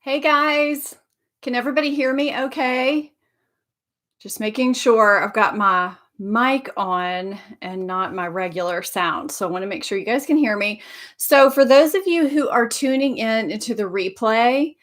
Hey guys, can everybody hear me okay? Just making sure I've got my mic on and not my regular sound. So I want to make sure you guys can hear me. So for those of you who are tuning in into the replay,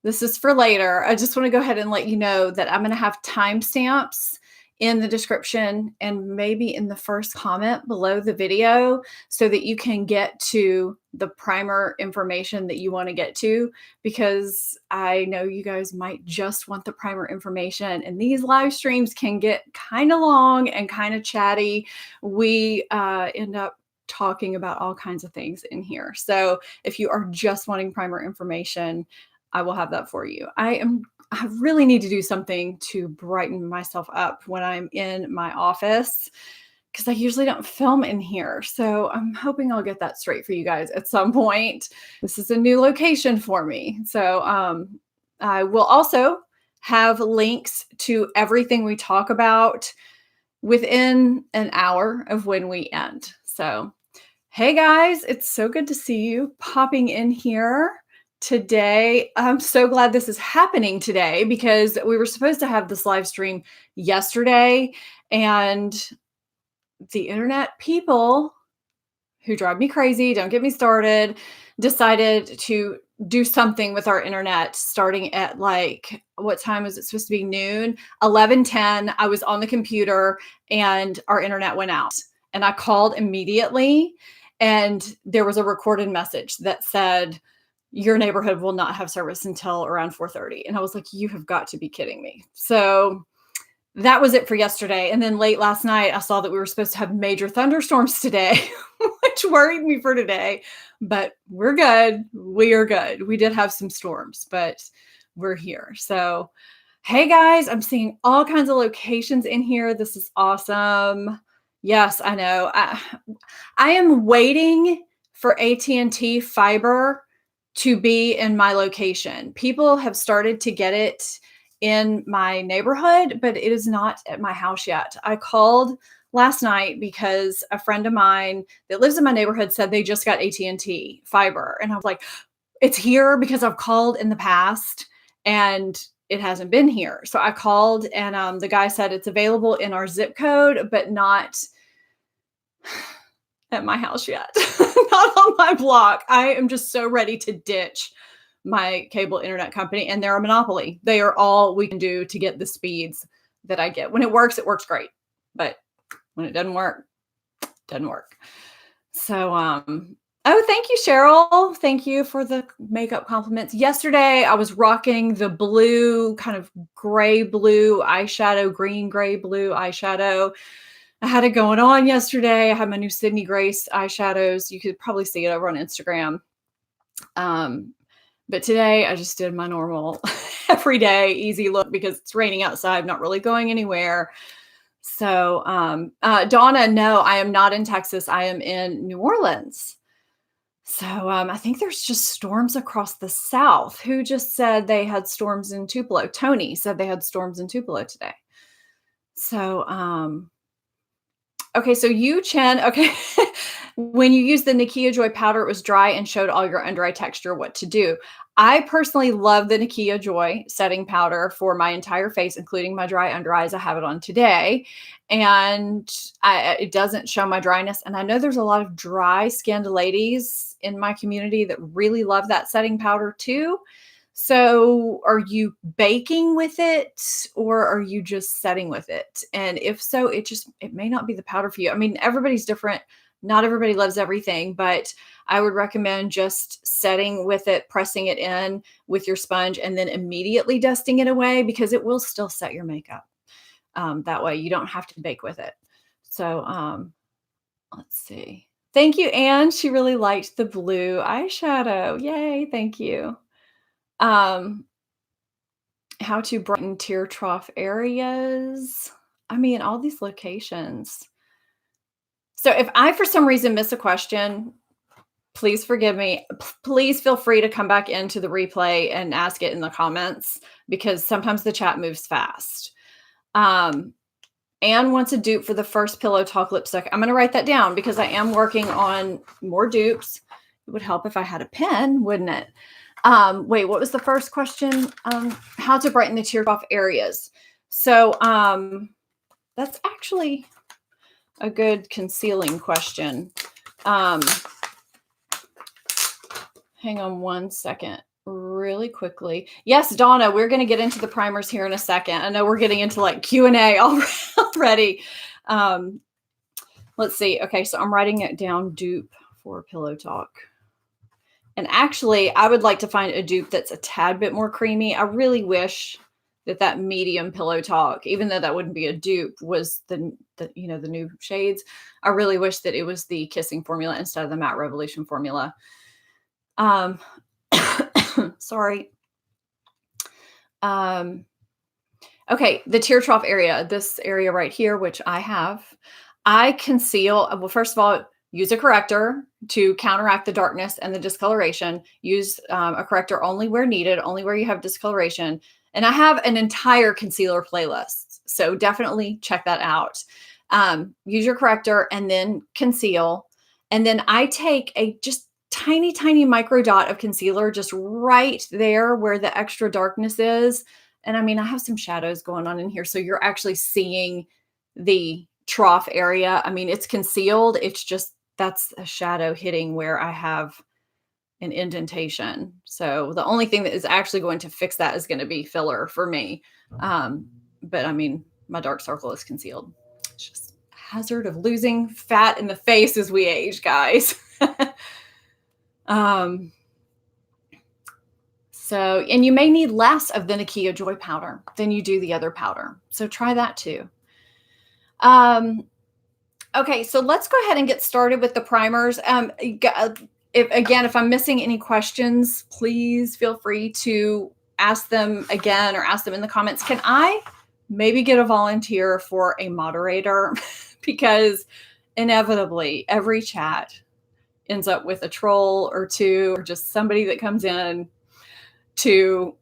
this is for later. I just want to go ahead and let you know that I'm going to have timestamps in the description and maybe in the first comment below the video so that you can get to the primer information that you want to get to, because I know you guys might just want the primer information, and these live streams can get kind of long and kind of chatty. We end up talking about all kinds of things in here. So if you are just wanting primer information, I will have that for you. I really need to do something to brighten myself up when I'm in my office, because I usually don't film in here. So I'm hoping I'll get that straight for you guys at some point. This is a new location for me. So I will also have links to everything we talk about within an hour of when we end. So, hey guys, it's so good to see you popping in here today. I'm so glad this is happening today because we were supposed to have this live stream yesterday, and the internet people who drive me crazy, don't get me started, decided to do something with our internet starting at, like, what time was it supposed to be? Noon, 11:10. I was on the computer and our internet went out, and I called immediately, and there was a recorded message that said, your neighborhood will not have service until around 4:30. And I was like, you have got to be kidding me. So that was it for yesterday. And then late last night, I saw that we were supposed to have major thunderstorms today, which worried me for today, but we're good. We are good. We did have some storms, but we're here. So, hey guys, I'm seeing all kinds of locations in here. This is awesome. Yes, I know. I am waiting for AT&T fiber to be in my location. People have started to get it in my neighborhood, but it is not at my house yet. I called last night because a friend of mine that lives in my neighborhood said they just got AT&T fiber. And I was like, it's here, because I've called in the past and it hasn't been here. So I called, and the guy said it's available in our zip code, but not at my house yet. Not on my block. I am just so ready to ditch my cable internet company, and they're a monopoly. They are all we can do to get the speeds that I get. When it works great. But when it doesn't work, it doesn't work. So, oh, thank you, Cheryl. Thank you for the makeup compliments. Yesterday, I was rocking the blue, kind of gray blue eyeshadow, green, gray, blue eyeshadow. I had it going on yesterday. I had my new Sydney Grace eyeshadows. You could probably see it over on Instagram. But today I just did my normal everyday easy look because it's raining outside, not really going anywhere. So, Donna, no, I am not in Texas. I am in New Orleans. So I think there's just storms across the South. Who just said they had storms in Tupelo? Tony said they had storms in Tupelo today. So, okay, so you, Chen, okay. When you used the Nakia Joy powder, it was dry and showed all your under eye texture what to do. I personally love the Nakia Joy setting powder for my entire face, including my dry under eyes. I have it on today, and it doesn't show my dryness. And I know there's a lot of dry skinned ladies in my community that really love that setting powder too. So are you baking with it, or are you just setting with it? And if so, it may not be the powder for you. I mean, everybody's different. Not everybody loves everything, but I would recommend just setting with it, pressing it in with your sponge, and then immediately dusting it away, because it will still set your makeup. That way you don't have to bake with it. So let's see. Thank you, Anne. She really liked the blue eyeshadow. Yay. Thank you. How to brighten tear trough areas. I mean, all these locations. So if I, for some reason, miss a question, please forgive me. Please feel free to come back into the replay and ask it in the comments, because sometimes the chat moves fast. Anne wants a dupe for the first Pillow Talk lipstick. I'm going to write that down because I am working on more dupes. It would help if I had a pen, wouldn't it? Wait, what was the first question? How to brighten the tear trough areas. So that's actually a good concealing question. Hang on one second, really quickly. Yes, Donna, we're going to get into the primers here in a second. I know we're getting into like Q&A already. Let's see. Okay, so I'm writing it down, dupe for Pillow Talk. And actually, I would like to find a dupe that's a tad bit more creamy. I really wish that medium Pillow Talk, even though that wouldn't be a dupe, was the new shades. I really wish that it was the Kissing formula instead of the Matte Revolution formula. Sorry. Okay, the tear trough area, this area right here, which I conceal. Well, first of all, use a corrector to counteract the darkness and the discoloration. Use a corrector only where needed, only where you have discoloration. And I have an entire concealer playlist, so definitely check that out. Use your corrector and then conceal. And then I take a just tiny, tiny micro dot of concealer just right there where the extra darkness is. And I mean, I have some shadows going on in here, so you're actually seeing the trough area. I mean, it's concealed. It's just, that's a shadow hitting where I have an indentation. So the only thing that is actually going to fix that is going to be filler for me. But I mean, my dark circle is concealed. It's just a hazard of losing fat in the face as we age, guys. So, and you may need less of the Nakia Joy powder than you do the other powder. So try that too. Okay, so let's go ahead and get started with the primers. If I'm missing any questions, please feel free to ask them again or ask them in the comments. Can I maybe get a volunteer for a moderator? Because inevitably every chat ends up with a troll or two, or just somebody that comes in to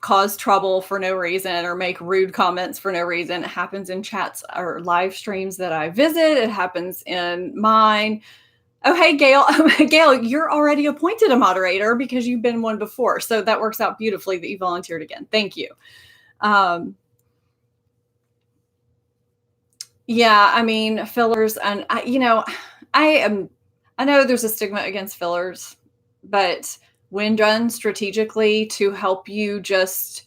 cause trouble for no reason or make rude comments for no reason. It happens in chats or live streams that I visit. It happens in mine. Oh, hey, Gail. Gail, you're already appointed a moderator because you've been one before. So that works out beautifully that you volunteered again. Thank you. Yeah, I mean, fillers, and I know there's a stigma against fillers, but when done strategically to help you just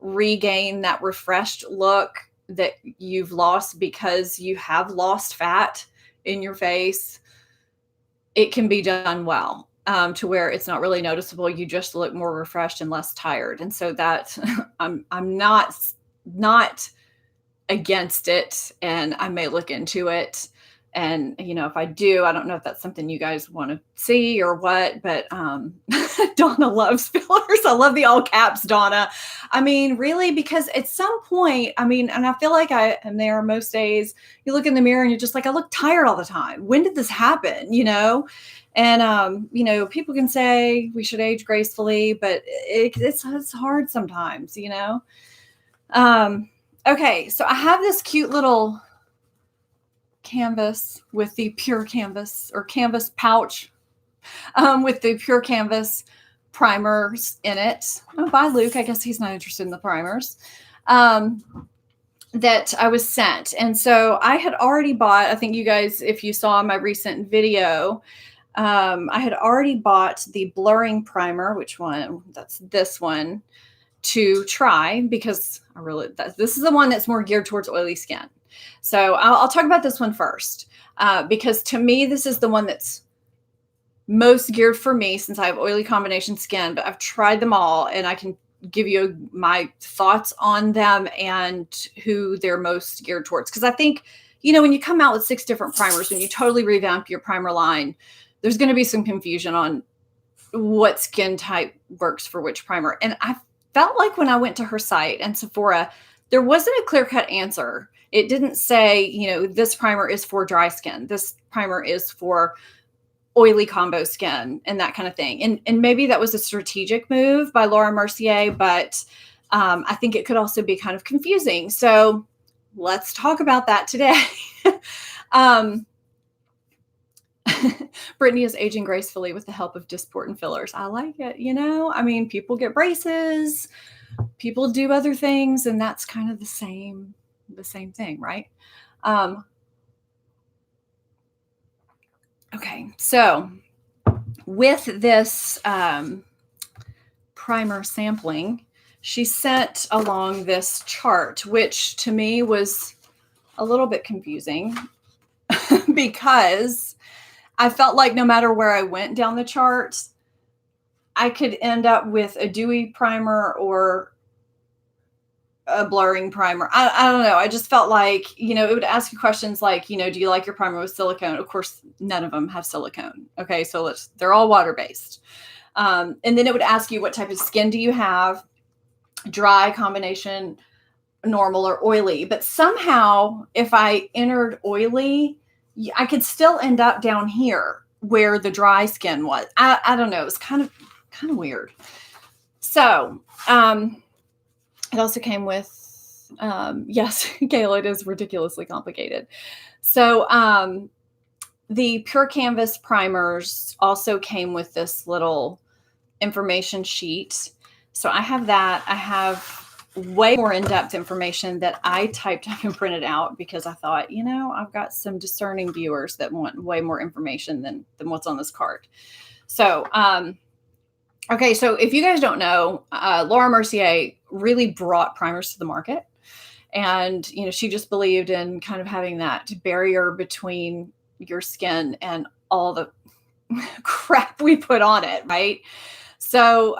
regain that refreshed look that you've lost because you have lost fat in your face, it can be done well, to where it's not really noticeable. You just look more refreshed and less tired. And so that I'm not against it, and I may look into it. And, if I do, I don't know if that's something you guys want to see or what, but Donna loves fillers. I love the all caps, Donna. I mean, really, because at some point, and I feel like I am there most days, you look in the mirror and you're just like, I look tired all the time. When did this happen? And, people can say we should age gracefully, but it's hard sometimes, Okay, so I have this cute little canvas with the pure canvas, or canvas pouch, with the pure canvas primers in it. Oh, bye, Luke. I guess he's not interested in the primers, that I was sent. And so I had already bought, I think you guys, if you saw my recent video, I had already bought the blurring primer, which one? That's this one, to try, because this is the one that's more geared towards oily skin. So I'll talk about this one first, because to me, this is the one that's most geared for me, since I have oily combination skin, but I've tried them all and I can give you my thoughts on them and who they're most geared towards. Because I think, when you come out with 6 different primers, when you totally revamp your primer line, there's going to be some confusion on what skin type works for which primer. And I felt like when I went to her site and Sephora, there wasn't a clear-cut answer. It didn't say, this primer is for dry skin. This primer is for oily combo skin, and that kind of thing. And maybe that was a strategic move by Laura Mercier, but I think it could also be kind of confusing. So let's talk about that today. Brittany is aging gracefully with the help of Dysport and fillers. I like it. I mean, people get braces, people do other things, and that's kind of the same thing, right? Okay, so with this primer sampling, she sent along this chart, which to me was a little bit confusing because I felt like no matter where I went down the chart, I could end up with a dewy primer or a blurring primer. I don't know. I just felt like, it would ask you questions like, do you like your primer with silicone? Of course, none of them have silicone. Okay, so they're all water-based. And then it would ask you what type of skin do you have, dry, combination, normal, or oily. But somehow, if I entered oily, I could still end up down here where the dry skin was. I don't know. It was kind of weird. So it also came with, yes, Kayla, it is ridiculously complicated. So the Pure Canvas primers also came with this little information sheet. So I have that. I have way more in-depth information that I typed up and printed out because I thought, I've got some discerning viewers that want way more information than what's on this card. So, okay, so if you guys don't know, Laura Mercier really brought primers to the market. And, she just believed in kind of having that barrier between your skin and all the crap we put on it, right? So,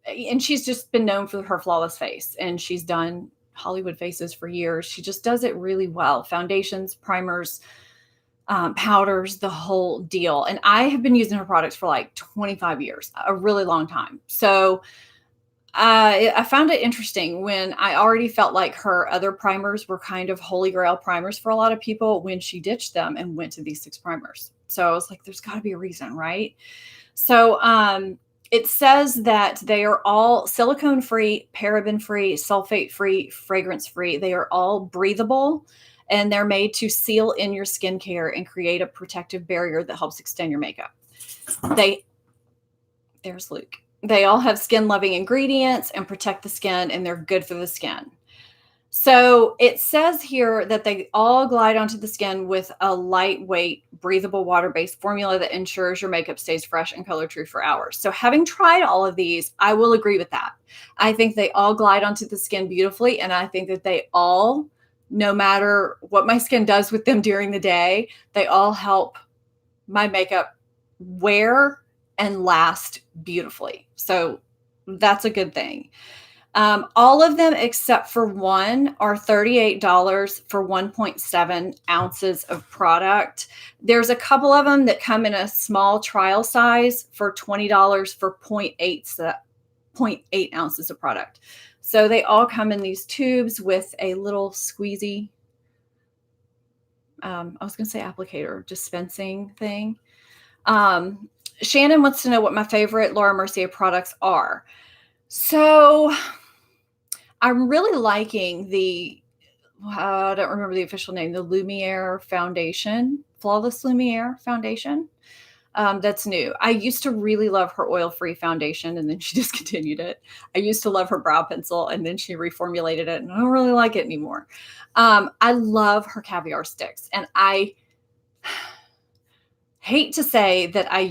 and she's just been known for her flawless face, and she's done Hollywood faces for years. She just does it really well. Foundations, primers, powders, the whole deal. And I have been using her products for like 25 years, a really long time. So I found it interesting when I already felt like her other primers were kind of holy grail primers for a lot of people when she ditched them and went to these 6 primers. So I was like, there's got to be a reason, right? So it says that they are all silicone-free, paraben-free, sulfate-free, fragrance-free. They are all breathable, and they're made to seal in your skincare and create a protective barrier that helps extend your makeup. There's Luke. They all have skin-loving ingredients and protect the skin, and they're good for the skin. So it says here that they all glide onto the skin with a lightweight, breathable, water-based formula that ensures your makeup stays fresh and color true for hours. So having tried all of these, I will agree with that. I think they all glide onto the skin beautifully, and I think that they all, no matter what my skin does with them during the day, they all help my makeup wear and last beautifully. So that's a good thing. All of them except for one are $38 for 1.7 ounces of product. There's a couple of them that come in a small trial size for $20 for 0.8 ounces of product. So they all come in these tubes with a little squeezy, I was going to say applicator, dispensing thing. Shannon wants to know what my favorite Laura Mercier products are. So I'm really liking the, I don't remember the official name, the Lumiere Foundation, Flawless Lumiere Foundation. That's new. I used to really love her oil-free foundation, and then she discontinued it. I used to love her brow pencil, and then she reformulated it, and I don't really like it anymore. I love her caviar sticks, and I hate to say that I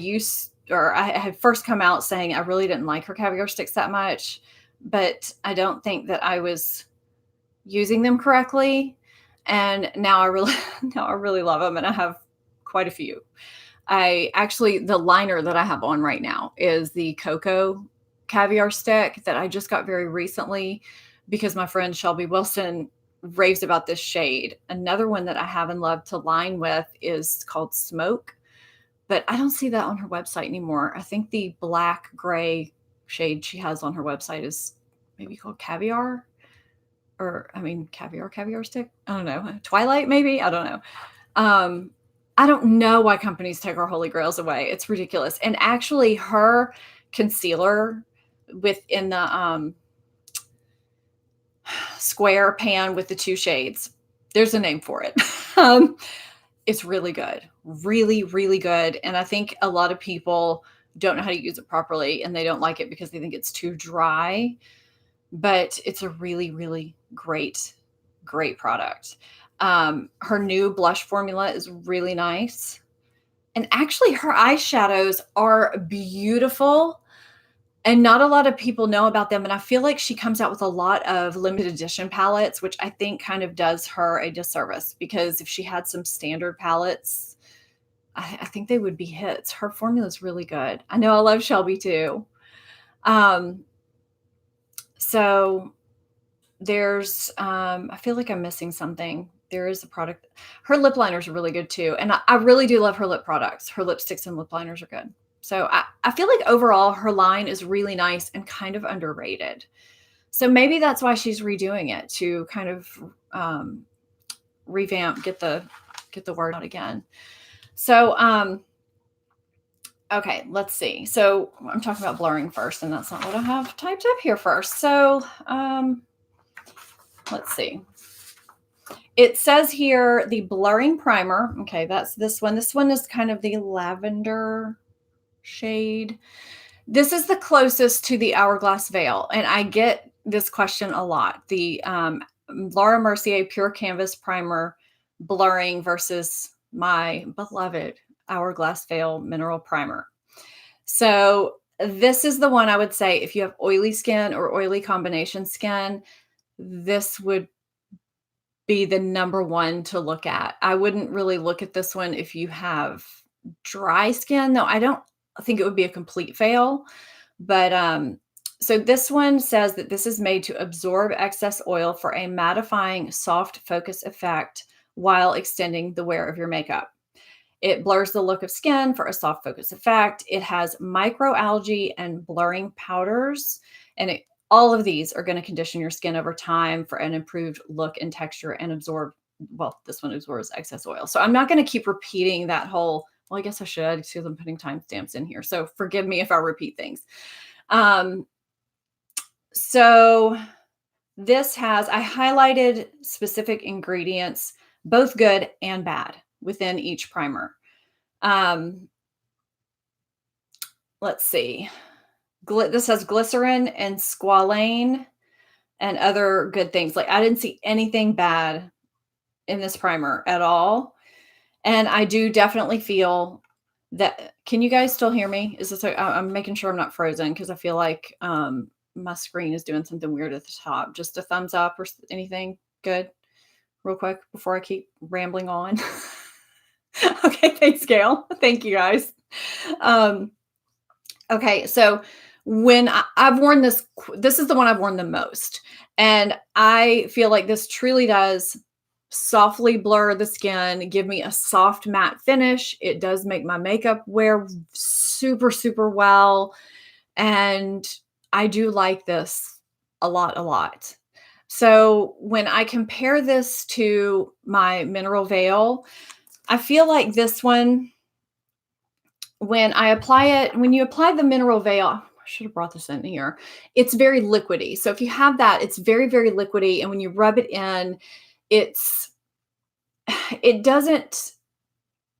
had first come out saying I really didn't like her caviar sticks that much, but I don't think that I was using them correctly. And now I really love them, and I have quite a few. The liner that I have on right now is the Cocoa caviar stick that I just got very recently because my friend Shelby Wilson raves about this shade. Another one that I have and love to line with is called Smoke, but I don't see that on her website anymore. I think the black gray shade she has on her website is maybe called Caviar, caviar stick. I don't know. Twilight, maybe. I don't know. I don't know why companies take our holy grails away. It's ridiculous. And actually her concealer within the square pan with the 2 shades, there's a name for it. It's really good. Really, really good. And I think a lot of people don't know how to use it properly and they don't like it because they think it's too dry, but it's a really, really great, great product. Her new blush formula is really nice. And actually, her eyeshadows are beautiful. And not a lot of people know about them. And I feel like she comes out with a lot of limited edition palettes, which I think kind of does her a disservice because if she had some standard palettes, I think they would be hits. Her formula is really good. I know I love Shelby too. Um, so I feel like I'm missing something. There is a product. Her lip liners are really good too. And I really do love her lip products. Her lipsticks and lip liners are good. So I feel like overall her line is really nice and kind of underrated. So maybe that's why she's redoing it to kind of revamp, get the word out again. So okay, let's see. So I'm talking about blurring first, and that's not what I have typed up here first. So let's see. It says here the blurring primer. Okay, that's this one. This one is kind of the lavender shade. This is the closest to the Hourglass Veil, and I get this question a lot. The Laura Mercier Pure Canvas Primer blurring versus my beloved Hourglass Veil Mineral Primer. So this is the one I would say if you have oily skin or oily combination skin, this would be the number one to look at. I wouldn't really look at this one if you have dry skin. No, I don't think it would be a complete fail. But so this one says that this is made to absorb excess oil for a mattifying soft focus effect while extending the wear of your makeup. It blurs the look of skin for a soft focus effect. It has microalgae and blurring powders, and all of these are going to condition your skin over time for an improved look and texture and absorb, well, this one absorbs excess oil. So I'm not going to keep repeating that whole, well, I guess I should because I'm putting timestamps in here. So forgive me if I repeat things. So this has, I highlighted specific ingredients, both good and bad within each primer. Let's see. This has glycerin and squalane and other good things. Like I didn't see anything bad in this primer at all. And I do definitely feel that, can you guys still hear me? Is this, I'm making sure I'm not frozen because I feel like my screen is doing something weird at the top. Just a thumbs up or anything good real quick before I keep rambling on. Okay, thanks, Gail. Thank you guys. Okay, so when I've worn this is the one I've worn the most. And I feel like this truly does softly blur the skin, give me a soft matte finish. It does make my makeup wear super, super well. And I do like this a lot, a lot. So when I compare this to my Mineral Veil, I feel like this one, when I apply it, when you apply the Mineral Veil, I should have brought this in here. It's very liquidy. So if you have that, it's very, very liquidy. And when you rub it in, it doesn't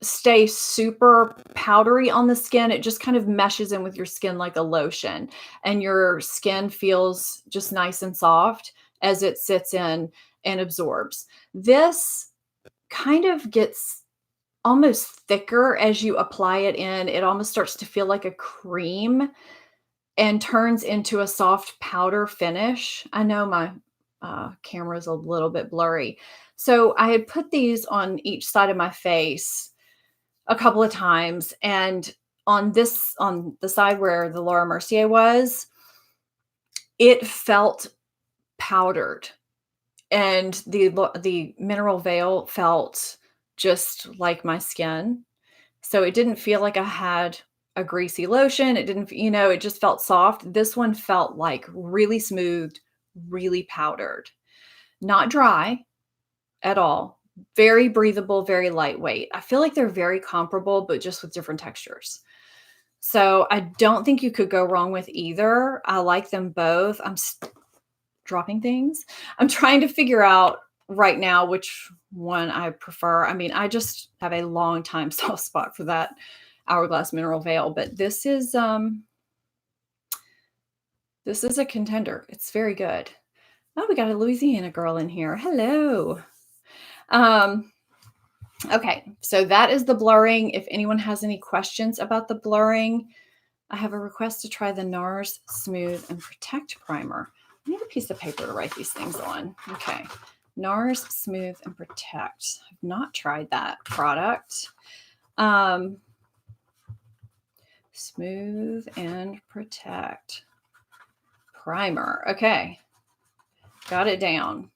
stay super powdery on the skin. It just kind of meshes in with your skin like a lotion. And your skin feels just nice and soft as it sits in and absorbs. This kind of gets almost thicker as you apply it in. It almost starts to feel like a cream and turns into a soft powder finish. I know my camera is a little bit blurry. So I had put these on each side of my face a couple of times. And on the side where the Laura Mercier was, it felt powdered. And the Mineral Veil felt just like my skin. So it didn't feel like I had a greasy lotion. It didn't, it just felt soft. This one felt like really smooth, really powdered, not dry at all. Very breathable, very lightweight. I feel like they're very comparable, but just with different textures. So I don't think you could go wrong with either. I like them both. I'm dropping things. I'm trying to figure out right now which one I prefer. I mean, I just have a long time soft spot for that Hourglass Mineral Veil, but this is a contender. It's very good. Oh, we got a Louisiana girl in here. Hello. Okay, so that is the blurring. If anyone has any questions about the blurring, I have a request to try the NARS Smooth and Protect Primer. I need a piece of paper to write these things on. Okay, NARS Smooth and Protect. I've not tried that product. Smooth and Protect Primer. Okay, got it down.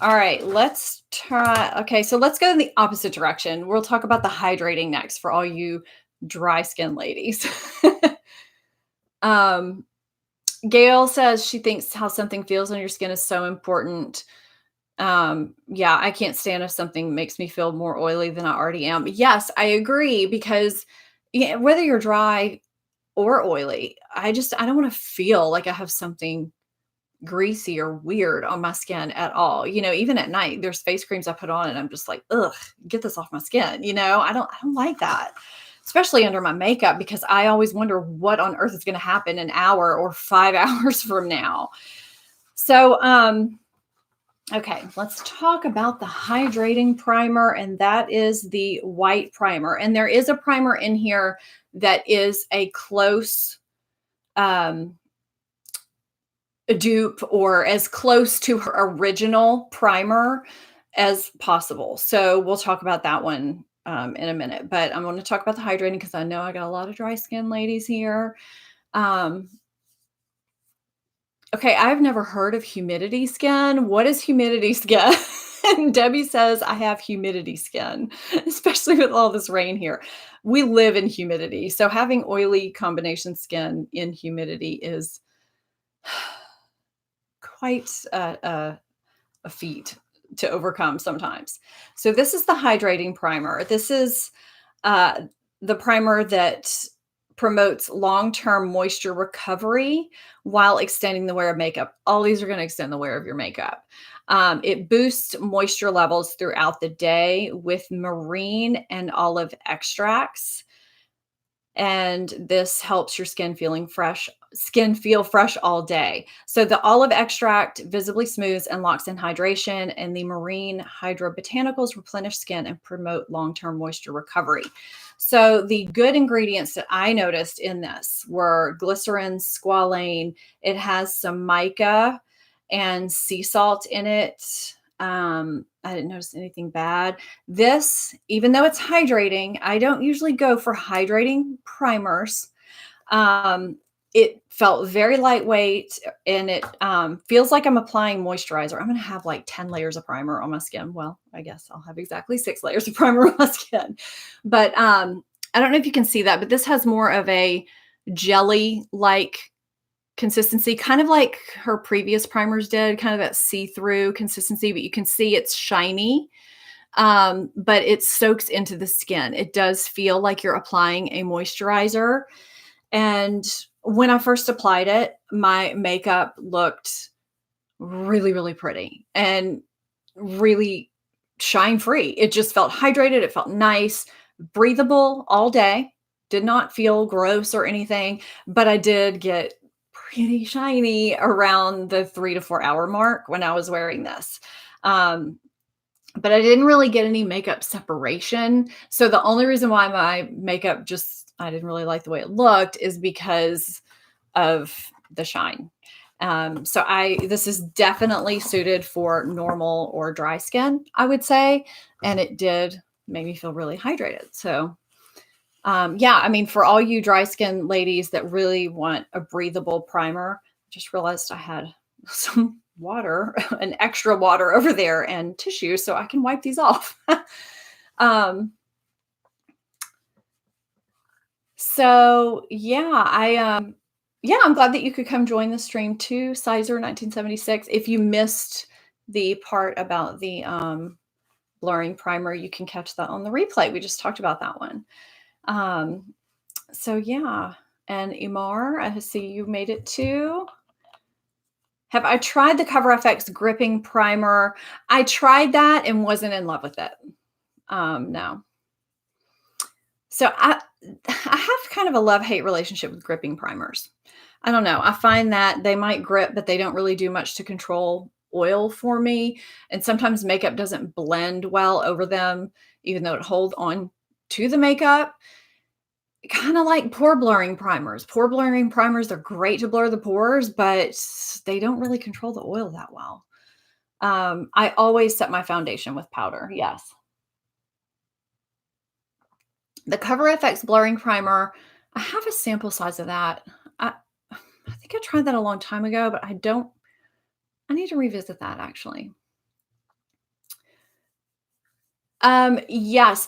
All right, let's try. Okay, so let's go in the opposite direction. We'll talk about the hydrating next for all you dry skin ladies. Gail says she thinks how something feels on your skin is so important. Yeah, I can't stand if something makes me feel more oily than I already am. Yes, I agree, because whether you're dry or oily, I don't want to feel like I have something greasy or weird on my skin at all. Even at night, there's face creams I put on and I'm just like, ugh, get this off my skin. I don't like that, especially under my makeup, because I always wonder what on earth is going to happen an hour or 5 hours from now. So, okay, let's talk about the hydrating primer, and that is the white primer. And there is a primer in here that is a close, a dupe, or as close to her original primer as possible. So we'll talk about that one in a minute, but I'm going to talk about the hydrating because I know I got a lot of dry skin ladies here. Okay, I've never heard of humidity skin. What is humidity skin? And Debbie says I have humidity skin, especially with all this rain here. We live in humidity, so having oily combination skin in humidity is quite a feat to overcome sometimes. So this is the hydrating primer. This is the primer that promotes long-term moisture recovery while extending the wear of makeup. All these are going to extend the wear of your makeup. It boosts moisture levels throughout the day with marine and olive extracts. And this helps your skin feel fresh all day. So the olive extract visibly smooths and locks in hydration, and the marine hydrobotanicals replenish skin and promote long-term moisture recovery. So the good ingredients that I noticed in this were glycerin, squalane. It has some mica and sea salt in it. I didn't notice anything bad. This, even though it's hydrating, I don't usually go for hydrating primers. It felt very lightweight, and it feels like I'm applying moisturizer. I'm going to have like 10 layers of primer on my skin. Well, I guess I'll have exactly 6 layers of primer on my skin. But I don't know if you can see that, but this has more of a jelly-like consistency, kind of like her previous primers did, kind of that see-through consistency, but you can see it's shiny, but it soaks into the skin. It does feel like you're applying a moisturizer. And when I first applied it, my makeup looked really, really pretty and really shine-free. It just felt hydrated. It felt nice, breathable all day. Did not feel gross or anything, but I did get pretty shiny around the 3 to 4 hour mark when I was wearing this. But I didn't really get any makeup separation. So the only reason why my makeup I didn't really like the way it looked is because of the shine. So this is definitely suited for normal or dry skin, I would say. And it did make me feel really hydrated. So yeah, I mean, for all you dry skin ladies that really want a breathable primer, I just realized I had some water, an extra water over there, and tissue, so I can wipe these off. So yeah, I'm glad that you could come join the stream too, Sizer 1976. If you missed the part about the blurring primer, you can catch that on the replay. We just talked about that one. So yeah, and Imar, I see you made it too. Have I tried the Cover FX gripping primer? I tried that and wasn't in love with it. No. So I have kind of a love-hate relationship with gripping primers. I don't know. I find that they might grip, but they don't really do much to control oil for me. And sometimes makeup doesn't blend well over them, even though it holds on to the makeup. Kind of like pore blurring primers. Pore blurring primers are great to blur the pores, but they don't really control the oil that well. I always set my foundation with powder. Yes. The Cover FX blurring primer, I have a sample size of that. I think I tried that a long time ago, but I need to revisit that actually. Yes,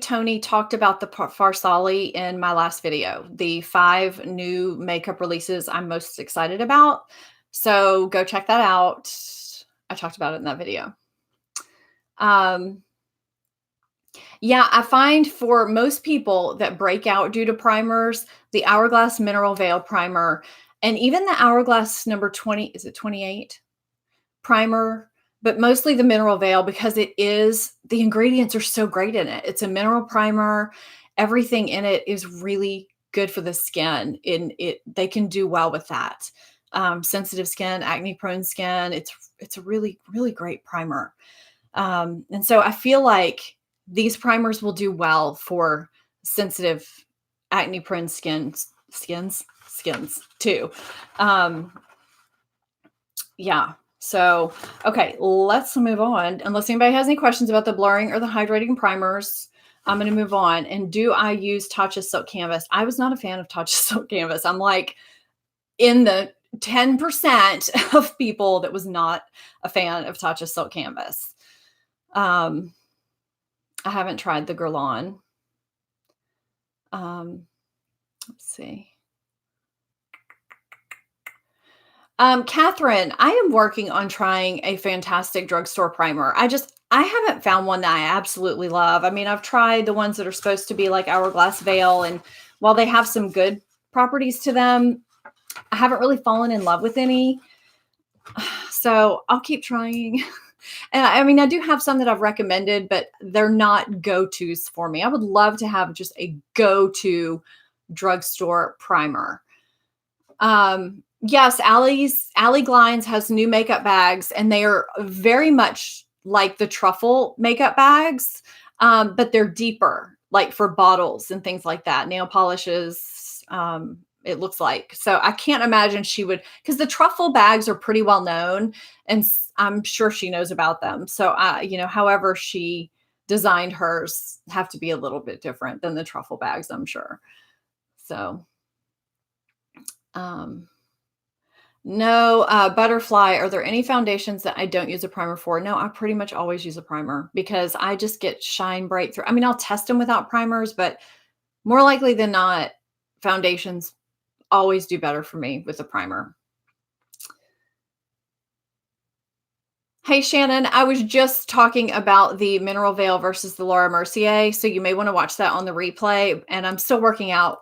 Tony talked about the Farsali in my last video, the 5 new makeup releases I'm most excited about. So go check that out. I talked about it in that video. Yeah, I find for most people that break out due to primers, the Hourglass Mineral Veil Primer, and even the Hourglass number 20, is it 28 primer, but mostly the Mineral Veil because the ingredients are so great in it. It's a mineral primer. Everything in it is really good for the skin. They can do well with that. Sensitive skin, acne prone skin. It's a really, really great primer. And so I feel like these primers will do well for sensitive acne prone skins too. Yeah. So, okay, let's move on. Unless anybody has any questions about the blurring or the hydrating primers, I'm going to move on. And do I use Tatcha Silk Canvas? I was not a fan of Tatcha Silk Canvas. I'm like in the 10% of people that was not a fan of Tatcha Silk Canvas. I haven't tried the Guerlain. Let's see. Catherine, I am working on trying a fantastic drugstore primer. I haven't found one that I absolutely love. I mean, I've tried the ones that are supposed to be like Hourglass Veil, and while they have some good properties to them, I haven't really fallen in love with any. So I'll keep trying. And I mean, I do have some that I've recommended, but they're not go-tos for me. I would love to have just a go-to drugstore primer. Yes, Allie Glines has new makeup bags, and they are very much like the truffle makeup bags, but they're deeper, like for bottles and things like that, nail polishes, it looks like. So I can't imagine she would, because the truffle bags are pretty well known, and I'm sure she knows about them. So, however she designed hers have to be a little bit different than the truffle bags, I'm sure. So, no, Butterfly, are there any foundations that I don't use a primer for? No, I pretty much always use a primer because I just get shine bright through. I mean, I'll test them without primers, but more likely than not, foundations always do better for me with a primer. Hey, Shannon, I was just talking about the Mineral Veil versus the Laura Mercier, so you may want to watch that on the replay, and I'm still working out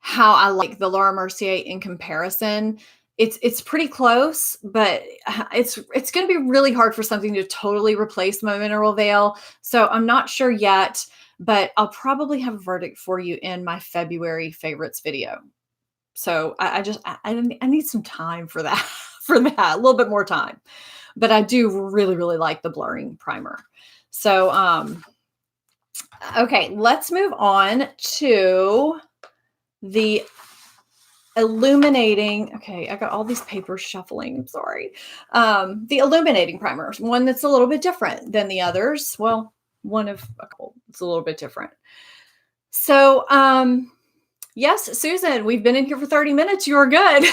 how I like the Laura Mercier in comparison. It's pretty close, but it's going to be really hard for something to totally replace my Mineral Veil. So I'm not sure yet, but I'll probably have a verdict for you in my February favorites video. So I need some time for that, a little bit more time. But I do really, really like the blurring primer. So, okay, let's move on to the Illuminating. Okay, I got all these papers shuffling. I'm sorry. The Illuminating primer, one that's a little bit different than the others. Well, one of a couple. It's a little bit different. So, yes, Susan, we've been in here for 30 minutes. You're good.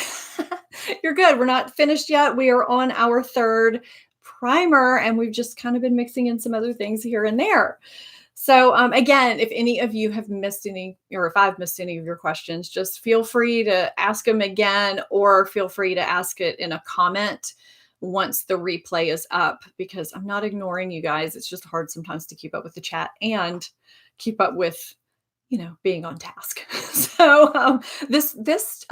You're good. We're not finished yet. We are on our 3rd primer, and we've just kind of been mixing in some other things here and there. So again, if any of you have missed any, or if I've missed any of your questions, just feel free to ask them again, or feel free to ask it in a comment once the replay is up, because I'm not ignoring you guys. It's just hard sometimes to keep up with the chat and keep up with being on task. So this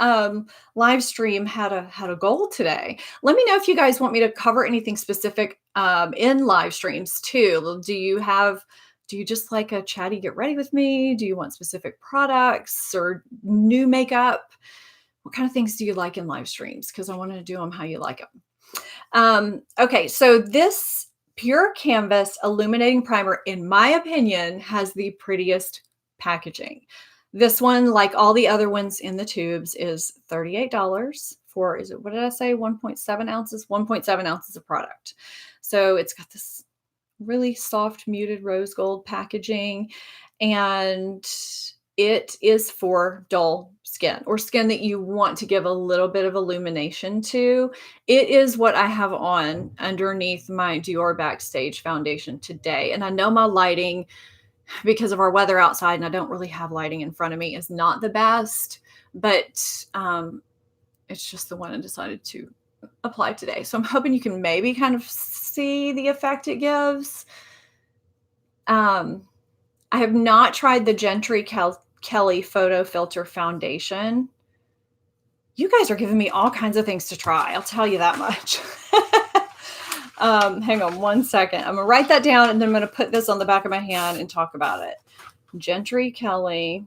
live stream had a goal today. Let me know if you guys want me to cover anything specific in live streams too. Do you just like a chatty get ready with me? Do you want specific products or new makeup? What kind of things do you like in live streams? Because I want to do them how you like them. Okay, so this Pure Canvas Illuminating Primer, in my opinion, has the prettiest packaging. This one, like all the other ones in the tubes, is $38 for, what did I say? 1.7 ounces? 1.7 ounces of product. So it's got this really soft, muted rose gold packaging, and it is for dull skin or skin that you want to give a little bit of illumination to. It is what I have on underneath my Dior Backstage foundation today. And I know my lighting, because of our weather outside, and I don't really have lighting in front of me, is not the best, but it's just the one I decided to apply today. So I'm hoping you can maybe kind of see the effect it gives. I have not tried the Gentry Kelly Photo Filter Foundation. You guys are giving me all kinds of things to try. I'll tell you that much. Hang on one second. I'm going to write that down, and then I'm going to put this on the back of my hand and talk about it. Gentry Kelly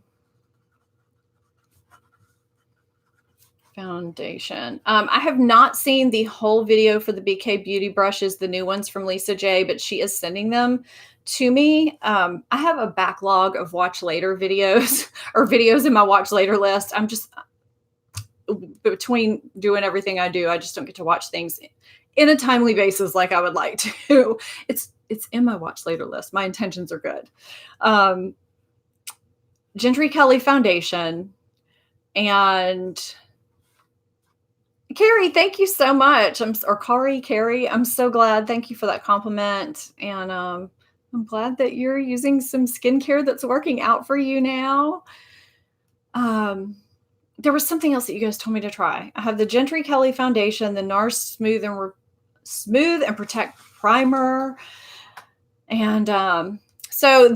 Foundation. I have not seen the whole video for the BK Beauty brushes, the new ones from Lisa J, but she is sending them to me. I have a backlog of watch later videos or videos in my watch later list. I'm just, between doing everything I do, I just don't get to watch things in a timely basis like I would like to. It's in my watch later list. My intentions are good. Gentry Kelly Foundation. And Carrie, thank you so much. Carrie, I'm so glad. Thank you for that compliment. And I'm glad that you're using some skincare that's working out for you now. There was something else that you guys told me to try. I have the Gentry Kelly Foundation, the NARS Smooth and Protect Primer. And so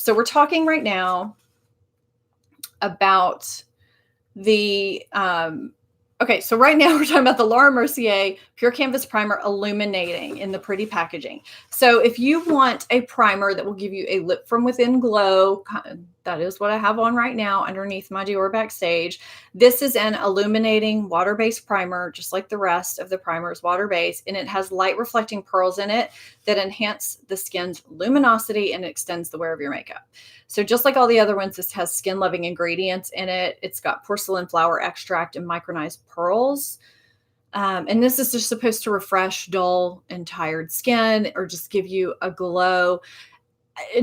we're talking right now about the so right now we're talking about the Laura Mercier Pure Canvas Primer Illuminating in the pretty packaging. So if you want a primer that will give you a lip from within glow, that is what I have on right now underneath my Dior Backstage. This is an illuminating water-based primer, just like the rest of the primers, water-based, and it has light reflecting pearls in it that enhance the skin's luminosity and extends the wear of your makeup. So just like all the other ones, this has skin-loving ingredients in it. It's got porcelain flower extract and micronized pearls. And this is just supposed to refresh dull and tired skin or just give you a glow.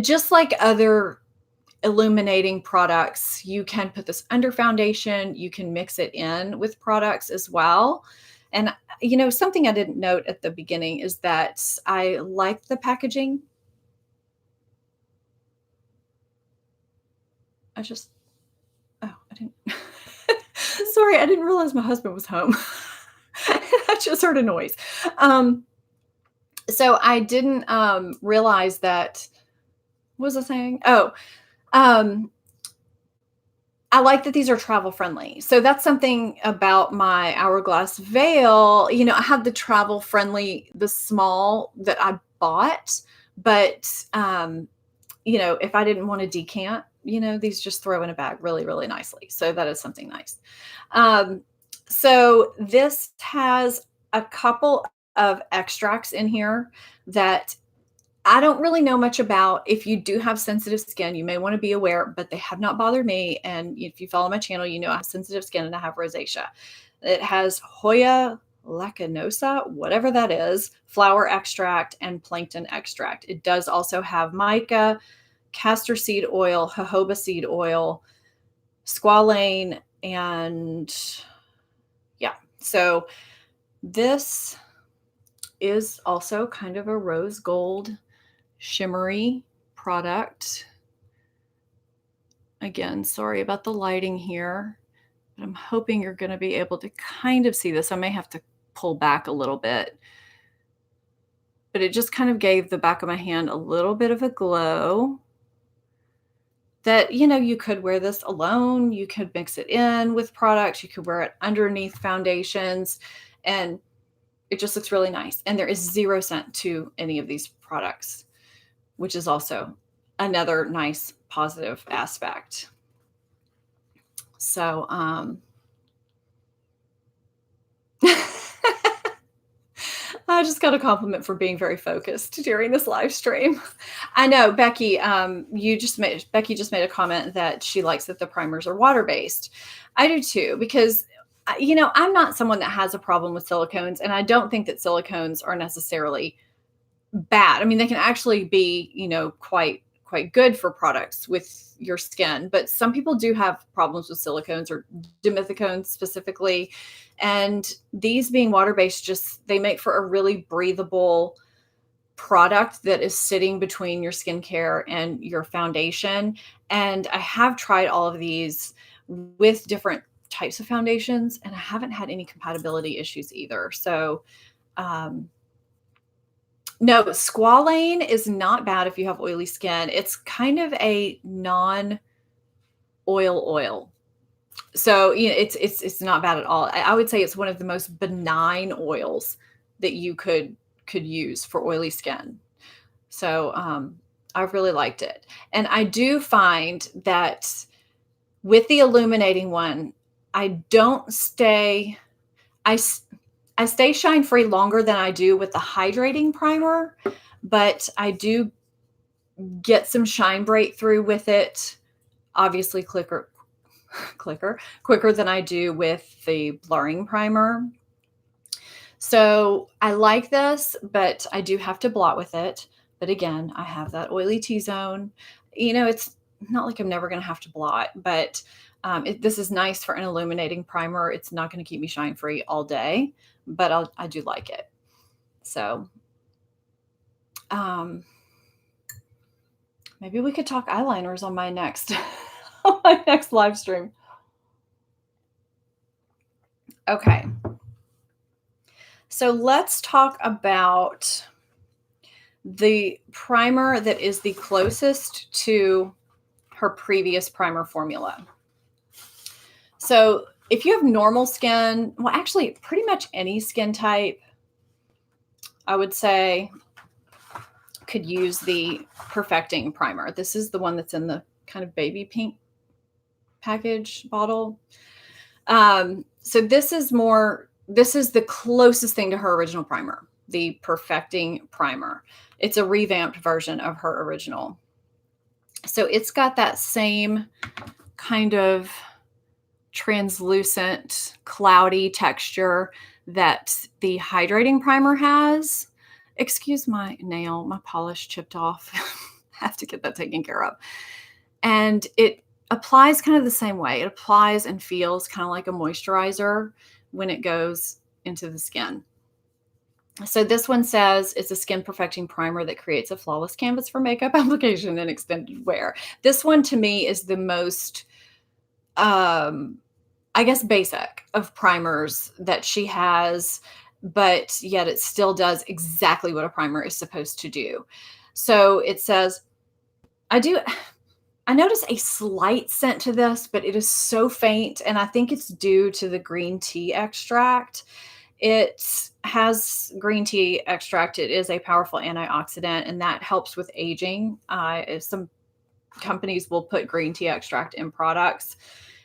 Just like other illuminating products, you can put this under foundation. You can mix it in with products as well. And, something I didn't note at the beginning is that I like the packaging. I didn't, sorry, I didn't realize my husband was home. I just heard a noise. So I didn't realize that, what was I saying? I like that these are travel friendly. So that's something about my Hourglass Veil. I have the travel friendly, the small that I bought, but if I didn't want to decant, these just throw in a bag really, really nicely. So that is something nice. So this has a couple of extracts in here that I don't really know much about. If you do have sensitive skin, you may want to be aware, but they have not bothered me. And if you follow my channel, I have sensitive skin and I have rosacea. It has Hoya lacanosa, whatever that is, flower extract, and plankton extract. It does also have mica, castor seed oil, jojoba seed oil, squalane, and so this is also kind of a rose gold shimmery product. Again, sorry about the lighting here, but I'm hoping you're going to be able to kind of see this. I may have to pull back a little bit, but it just kind of gave the back of my hand a little bit of a glow. that, you know, you could wear this alone, you could mix it in with products, you could wear it underneath foundations, and it just looks really nice. And there is 0 scent to any of these products, which is also another nice positive aspect. So, I just got a compliment for being very focused during this live stream. I know, Becky, Becky just made a comment that she likes that the primers are water-based. I do too, because you know, I'm not someone that has a problem with silicones, and I don't think that silicones are necessarily bad. I mean, they can actually be, you know, quite good for products with your skin, but some people do have problems with silicones or dimethicones specifically. And these being water-based, just they make for a really breathable product that is sitting between your skincare and your foundation. And I have tried all of these with different types of foundations, and I haven't had any compatibility issues either. So, um, no, squalane is not bad if you have oily skin. It's kind of a non-oil oil. So, you know, it's not bad at all. I would say it's one of the most benign oils that you could use for oily skin. So, I've really liked it. And I do find that with the illuminating one, I don't stay I s I stay shine free longer than I do with the hydrating primer, but I do get some shine breakthrough with it, obviously quicker than I do with the blurring primer. So I like this, but I do have to blot with it. But again, I have that oily T-zone. You know, it's not like I'm never going to have to blot, but this is nice for an illuminating primer. It's not going to keep me shine free all day, but I do like it. So um, maybe we could talk eyeliners on my next on my next live stream. Okay. So let's talk about the primer that is the closest to her previous primer formula. So if you have normal skin, well, actually pretty much any skin type, I would say could use the Perfecting primer. This is the one that's in the kind of baby pink package bottle. So this is the closest thing to her original primer, the Perfecting primer. It's a revamped version of her original. So it's got that same kind of translucent, cloudy texture that the Hydrating primer has. Excuse my nail, my polish chipped off. Have to get that taken care of. And it applies kind of the same way. It applies and feels kind of like a moisturizer when it goes into the skin. So this one says it's a skin perfecting primer that creates a flawless canvas for makeup application and extended wear. This one to me is the most, I guess, basic of primers that she has, but yet it still does exactly what a primer is supposed to do. So it says, I notice a slight scent to this, but it is so faint, and I think it's due to the green tea extract. It has green tea extract. It is a powerful antioxidant, and that helps with aging. Some companies will put green tea extract in products.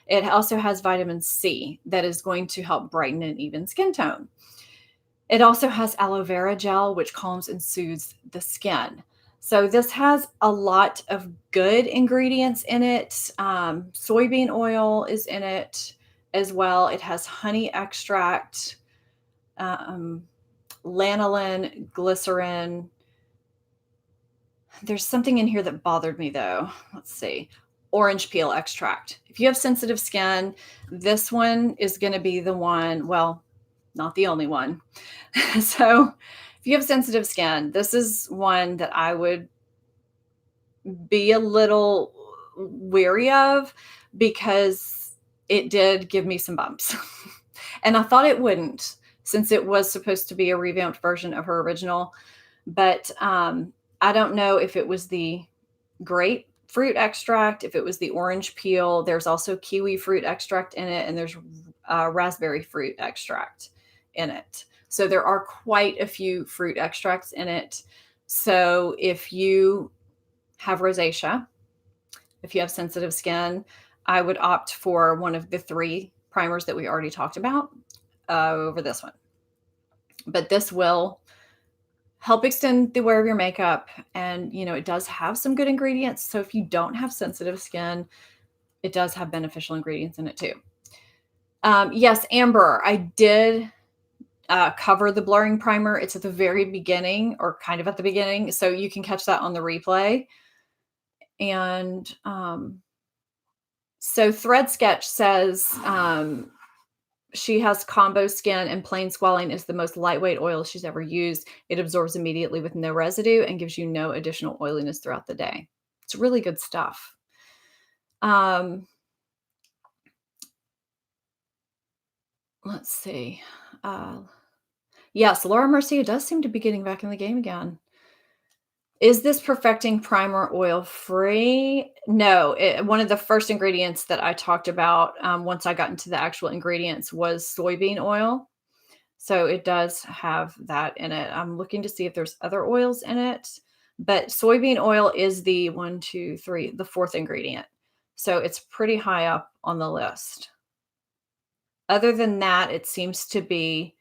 It also has vitamin C that is going to help brighten and even skin tone. It also has aloe vera gel, which calms and soothes the skin. So this has a lot of good ingredients in it. Soybean oil is in it as well. It has honey extract, lanolin, glycerin. There's something in here that bothered me though. Let's see. Orange peel extract. If you have sensitive skin, this one is going to be the one, well, not the only one. So if you have sensitive skin, this is one that I would be a little weary of because it did give me some bumps. And I thought it wouldn't, since it was supposed to be a revamped version of her original. But I don't know if it was the grape fruit extract. If it was the orange peel, there's also kiwi fruit extract in it, and there's raspberry fruit extract in it. So there are quite a few fruit extracts in it. So if you have rosacea, if you have sensitive skin, I would opt for one of the 3 primers that we already talked about over this one. But this will help extend the wear of your makeup. And, it does have some good ingredients. So if you don't have sensitive skin, it does have beneficial ingredients in it too. Yes, Amber, I did cover the blurring primer. It's at the very beginning, or kind of at the beginning. So you can catch that on the replay. And so Thread Sketch says she has combo skin, and plain squalane is the most lightweight oil she's ever used. It absorbs immediately with no residue and gives you no additional oiliness throughout the day. It's really good stuff. Let's see. Yes, Laura Mercier does seem to be getting back in the game again. Is this perfecting primer oil free? No, one of the first ingredients that I talked about once I got into the actual ingredients was soybean oil. So it does have that in it. I'm looking to see if there's other oils in it, but soybean oil is the 4th ingredient. So it's pretty high up on the list. Other than that, it seems to be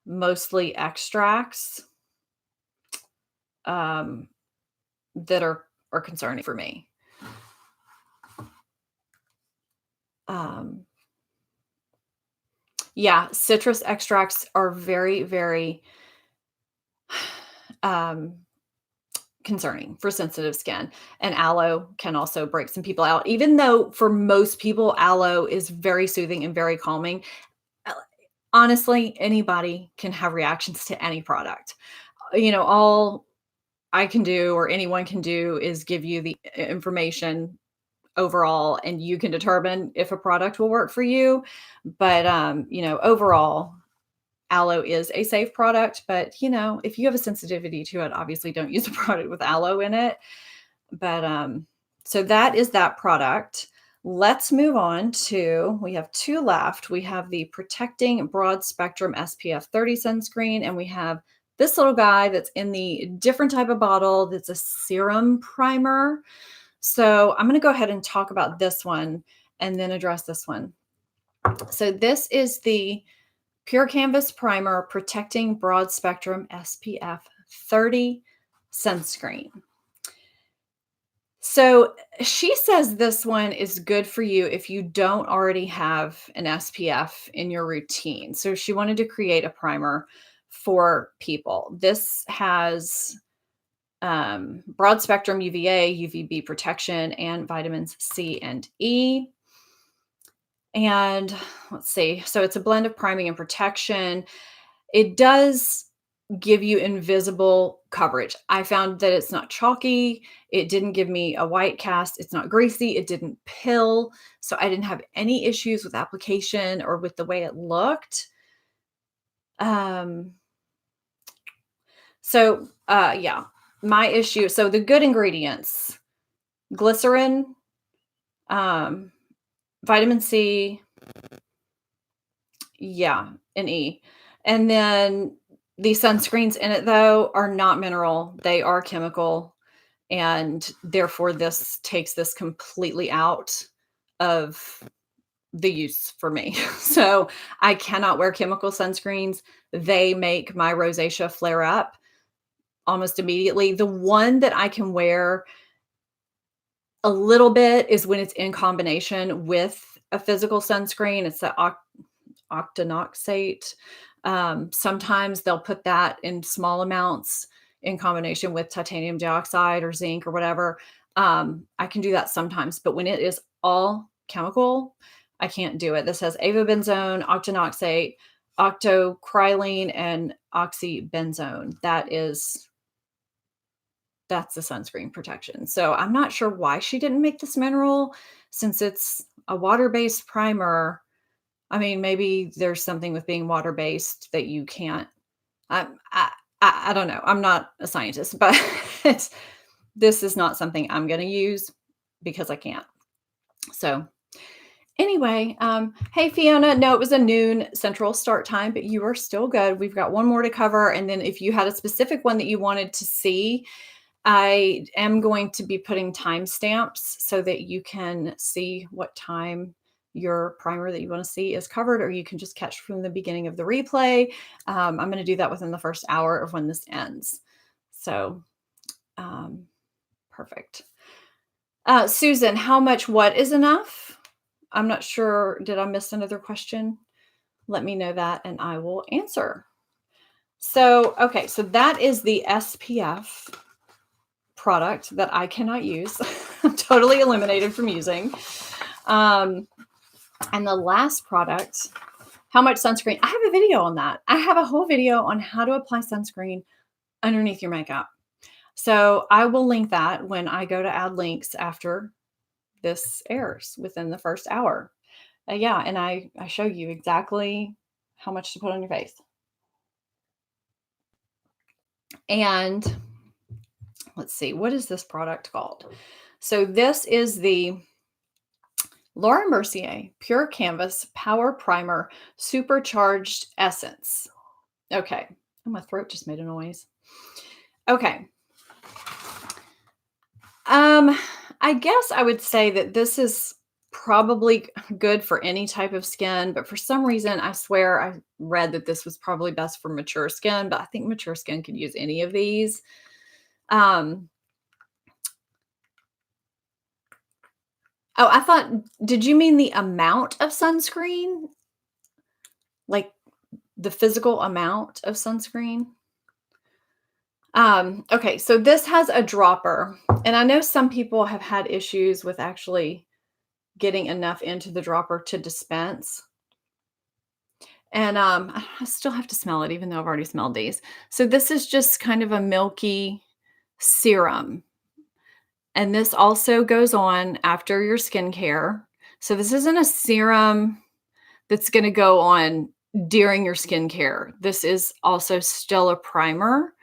mostly extracts that are concerning for me. Yeah, citrus extracts are very, very concerning for sensitive skin, and aloe can also break some people out. Even though for most people, aloe is very soothing and very calming. Honestly, anybody can have reactions to any product. All I can do, or anyone can do, is give you the information overall, and you can determine if a product will work for you. But overall, aloe is a safe product. But if you have a sensitivity to it, obviously don't use a product with aloe in it. But so that is that product. Let's move on to, we have 2 left. We have the Protecting Broad Spectrum SPF 30 sunscreen, and we have this little guy that's in the different type of bottle that's a serum primer. So I'm going to go ahead and talk about this one and then address this one. So this is the Pure Canvas Primer Protecting Broad Spectrum SPF 30 sunscreen. So she says this one is good for you if you don't already have an SPF in your routine. So she wanted to create a primer for people. This has broad spectrum UVA, UVB protection, and vitamins C and E. And let's see. So it's a blend of priming and protection. It does give you invisible coverage. I found that it's not chalky. It didn't give me a white cast. It's not greasy. It didn't pill. So I didn't have any issues with application or with the way it looked. Yeah, my issue. So the good ingredients: glycerin, vitamin C, and E. And then the sunscreens in it, though, are not mineral. They are chemical. And therefore, this takes this completely out of the use for me. So I cannot wear chemical sunscreens. They make my rosacea flare up almost immediately. The one that I can wear a little bit is when it's in combination with a physical sunscreen. It's the octinoxate. Sometimes they'll put that in small amounts in combination with titanium dioxide or zinc or whatever. I can do that sometimes, but when it is all chemical, I can't do it. This has avobenzone, octinoxate, octocrylene, and oxybenzone. That's the sunscreen protection. So I'm not sure why she didn't make this mineral, since it's a water-based primer. I mean, maybe there's something with being water-based that you can't. I don't know. I'm not a scientist, but this is not something I'm going to use. because I can't. So anyway, hey Fiona, no, it was a noon Central start time, but you are still good. We've got one more to cover. And then if you had a specific one that you wanted to see, I am going to be putting timestamps so that you can see what time your primer that you want to see is covered, or you can just catch from the beginning of the replay. I'm going to do that within the first hour of when this ends. So, perfect. Susan, how much what is enough? I'm not sure. Did I miss another question? Let me know that and I will answer. So, okay, so that is the SPF product that I cannot use. I'm totally eliminated from using. And the last product, how much sunscreen? I have a video on that. I have a whole video on how to apply sunscreen underneath your makeup. So I will link that when I go to add links after this airs within the first hour. Yeah, and I show you exactly how much to put on your face. And let's see, what is this product called? So this is the Laura Mercier Pure Canvas Power Primer Supercharged Essence. Okay. Oh, my throat just made a noise. Okay. I guess I would say that this is probably good for any type of skin, but for some reason, I swear I read that this was probably best for mature skin, but I think mature skin could use any of these. Oh, I thought, did you mean the amount of sunscreen? Like the physical amount of sunscreen? Okay, so this has a dropper, and I know some people have had issues with actually getting enough into the dropper to dispense. And I still have to smell it, even though I've already smelled these. So this is just kind of a milky serum. And this also goes on after your skincare. So this isn't a serum that's going to go on during your skincare. This is also still a primer.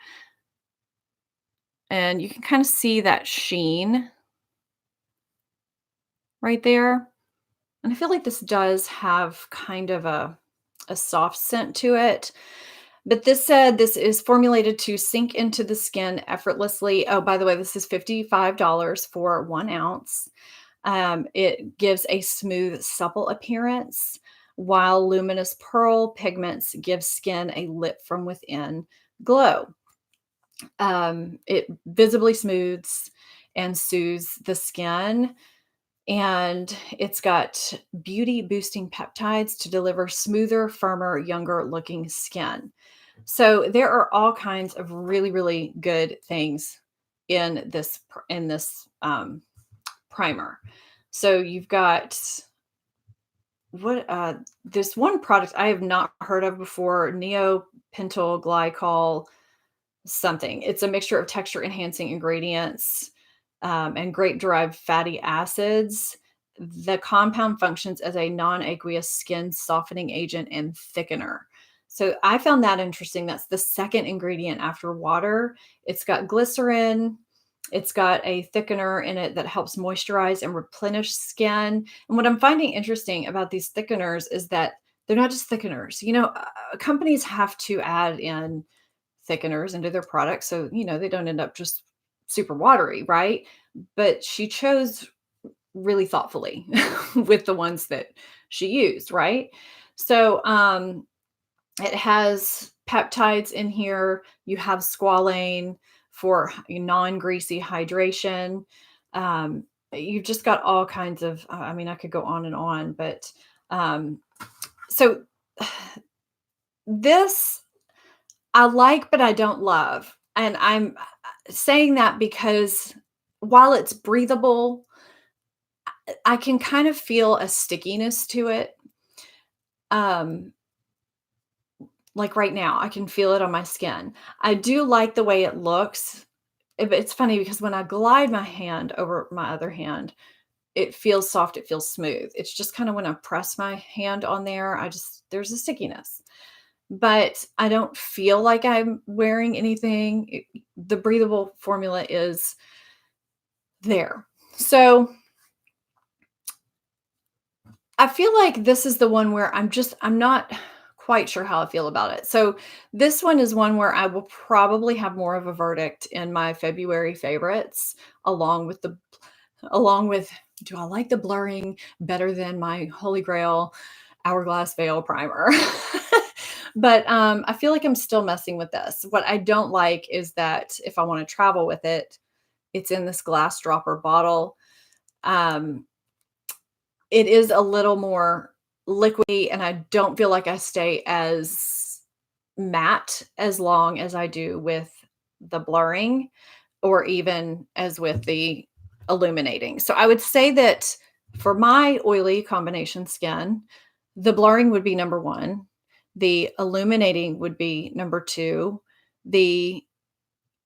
And you can kind of see that sheen right there. And I feel like this does have kind of a soft scent to it. But this said, this is formulated to sink into the skin effortlessly. Oh, by the way, this is $55 for 1 ounce. It gives a smooth, supple appearance, while luminous pearl pigments give skin a lit from within glow. It visibly smooths and soothes the skin, and it's got beauty boosting peptides to deliver smoother, firmer, younger looking skin. So there are all kinds of really, really good things in this primer. So you've got this one product I have not heard of before, neopentyl glycol something. It's a mixture of texture enhancing ingredients and grape derived fatty acids. The compound functions as a non aqueous skin softening agent and thickener. So I found that interesting. That's the second ingredient after water. It's got glycerin. It's got a thickener in it that helps moisturize and replenish skin. And what I'm finding interesting about these thickeners is that they're not just thickeners. Companies have to add in thickeners into their products so they don't end up just super watery, right? But she chose really thoughtfully with the ones that she used, right? So it has peptides in here. You have squalane for non-greasy hydration. You've just got all kinds of, I could go on and on, but so this I like, but I don't love. And I'm saying that because while it's breathable, I can kind of feel a stickiness to it. Like right now, I can feel it on my skin. I do like the way it looks. It's funny because when I glide my hand over my other hand, it feels soft, it feels smooth. It's just kind of when I press my hand on there, there's a stickiness. But I don't feel like I'm wearing anything. The breathable formula is there. So I feel like this is the one where I'm not quite sure how I feel about it. So this one is one where I will probably have more of a verdict in my February favorites, along with the along with do I like the blurring better than my Holy Grail Hourglass Veil primer? But I feel like I'm still messing with this. What I don't like is that if I want to travel with it, it's in this glass dropper bottle. Um, it is a little more liquidy, and I don't feel like I stay as matte as long as I do with the blurring or even as with the illuminating. So I would say that for my oily combination skin, the blurring would be number 1, the illuminating would be number 2, the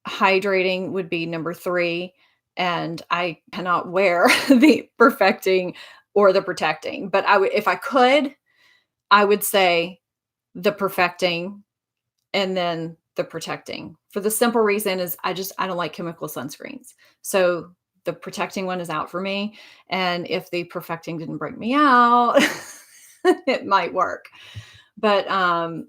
hydrating would be number 3, and I cannot wear the perfecting or the protecting. But I would if I could, I would say the perfecting and then the protecting. For the simple reason is I don't like chemical sunscreens. So the protecting one is out for me, and if the perfecting didn't break me out, it might work. But I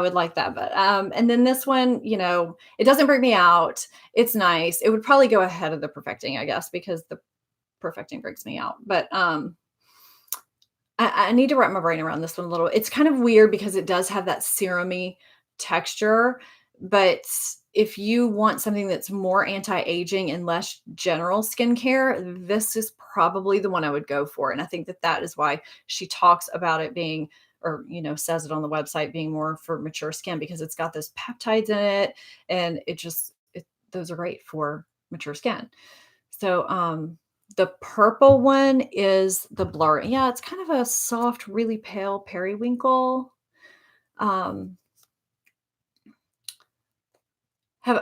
would like that, but and then this one, it doesn't break me out. It's nice. It would probably go ahead of the perfecting, I guess, because the perfecting breaks me out. But I need to wrap my brain around this one a little. It's kind of weird because it does have that serumy texture, but if you want something that's more anti-aging and less general skincare, this is probably the one I would go for. And I think that that is why she talks about it being, or says it on the website being more for mature skin because it's got those peptides in it, and those are great for mature skin. So, the purple one is the blur. Yeah, it's kind of a soft, really pale periwinkle. Um,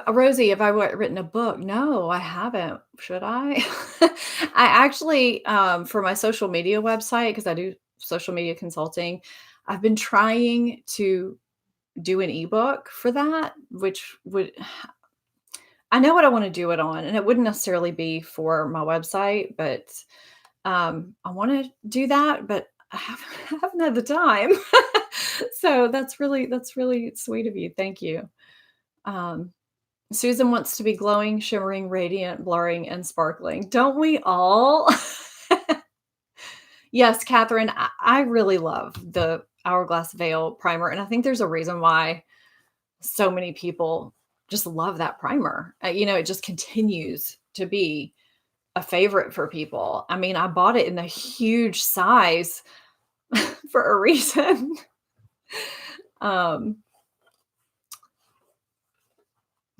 Rosie, have I written a book? No, I haven't. Should I? I actually, for my social media website, because I do social media consulting, I've been trying to do an ebook for that, which would I know what I want to do it on, and it wouldn't necessarily be for my website, but I want to do that, but I haven't, I haven't had the time. So that's really sweet of you. Thank you. Um, Susan wants to be glowing, shimmering, radiant, blurring, and sparkling. Don't we all? Yes, Catherine, I really love the Hourglass Veil primer, and I think there's a reason why so many people just love that primer. It just continues to be a favorite for people. I mean, I bought it in the huge size for a reason. Um,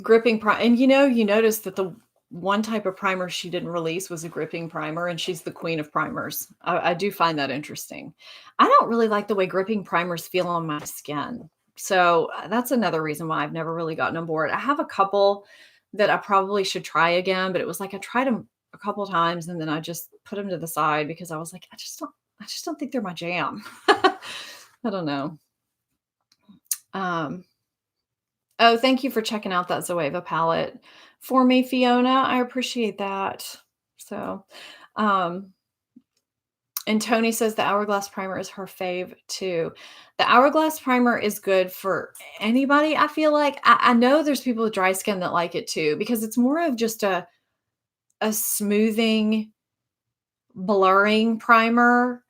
Gripping primer, and you notice that the one type of primer she didn't release was a gripping primer, and she's the queen of primers. I do find that interesting. I don't really like the way gripping primers feel on my skin. So that's another reason why I've never really gotten on board. I have a couple that I probably should try again, but it was like I tried them a couple times and then I just put them to the side because I was like, I just don't think they're my jam. I don't know. Um, Oh, thank you for checking out that Zoeva palette for me, Fiona. I appreciate that. So, um, and Tony says the Hourglass primer is her fave too. The Hourglass primer is good for anybody. I feel like I know there's people with dry skin that like it too because it's more of just a smoothing, blurring primer